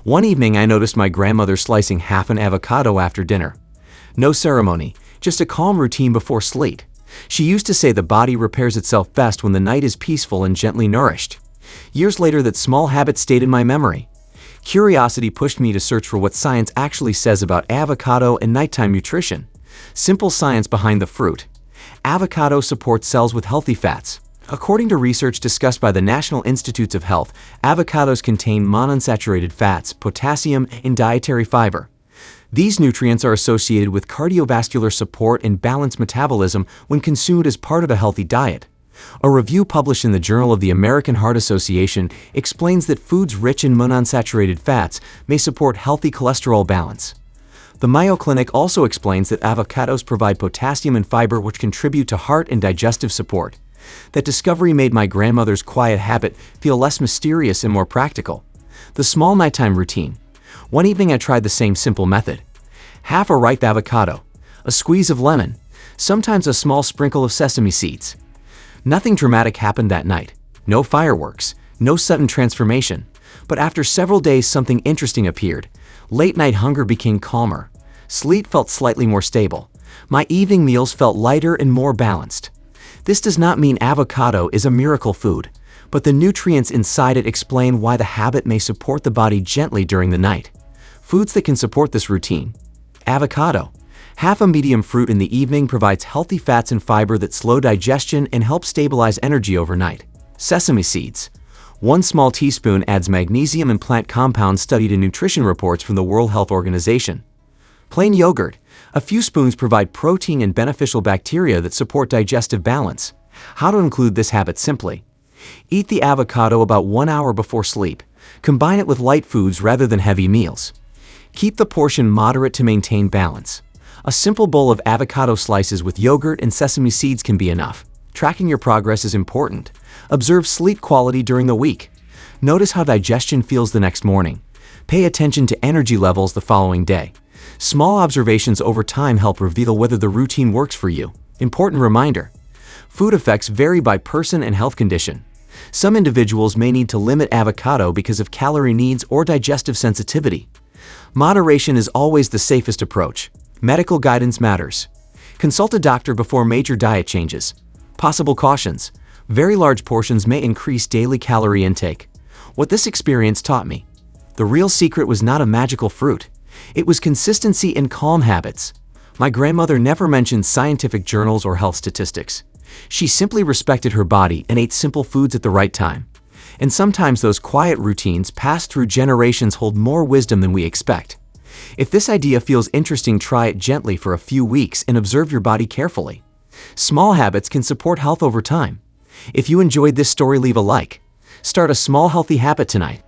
One evening I noticed my grandmother slicing half an avocado after dinner. No ceremony, just a calm routine before sleep. She used to say the body repairs itself best when the night is peaceful and gently nourished. Years later, that small habit stayed in my memory. Curiosity pushed me to search for what science actually says about avocado and nighttime nutrition. Simple science behind the fruit. Avocado supports cells with healthy fats. According to research discussed by the National Institutes of Health, avocados contain monounsaturated fats, potassium, and dietary fiber. These nutrients are associated with cardiovascular support and balanced metabolism when consumed as part of a healthy diet. A review published in the Journal of the American Heart Association explains that foods rich in monounsaturated fats may support healthy cholesterol balance. The Mayo Clinic also explains that avocados provide potassium and fiber which contribute to heart and digestive support. That discovery made my grandmother's quiet habit feel less mysterious and more practical. The small nighttime routine. One evening I tried the same simple method. Half a ripe avocado, a squeeze of lemon, sometimes a small sprinkle of sesame seeds. Nothing dramatic happened that night. No fireworks, no sudden transformation. But after several days something interesting appeared. Late night hunger became calmer. Sleep felt slightly more stable. My evening meals felt lighter and more balanced. This does not mean avocado is a miracle food, but the nutrients inside it explain why the habit may support the body gently during the night. Foods that can support this routine. Avocado. Half a medium fruit in the evening provides healthy fats and fiber that slow digestion and help stabilize energy overnight. Sesame seeds. 1 small teaspoon adds magnesium and plant compounds studied in nutrition reports from the World Health Organization. Plain yogurt. A few spoons provide protein and beneficial bacteria that support digestive balance. How to include this habit simply. Eat the avocado about 1 hour before sleep. Combine it with light foods rather than heavy meals. Keep the portion moderate to maintain balance. A simple bowl of avocado slices with yogurt and sesame seeds can be enough. Tracking your progress is important. Observe sleep quality during the week. Notice how digestion feels the next morning. Pay attention to energy levels the following day. Small observations over time help reveal whether the routine works for you. Important reminder. Food effects vary by person and health condition. Some individuals may need to limit avocado because of calorie needs or digestive sensitivity. Moderation is always the safest approach. Medical guidance matters. Consult a doctor before major diet changes. Possible cautions. Very large portions may increase daily calorie intake. What this experience taught me. The real secret was not a magical fruit. It was consistency and calm habits. My grandmother never mentioned scientific journals or health statistics. She simply respected her body and ate simple foods at the right time. And sometimes those quiet routines passed through generations hold more wisdom than we expect. If this idea feels interesting, try it gently for a few weeks and observe your body carefully. Small habits can support health over time. If you enjoyed this story, leave a like. Start a small healthy habit tonight.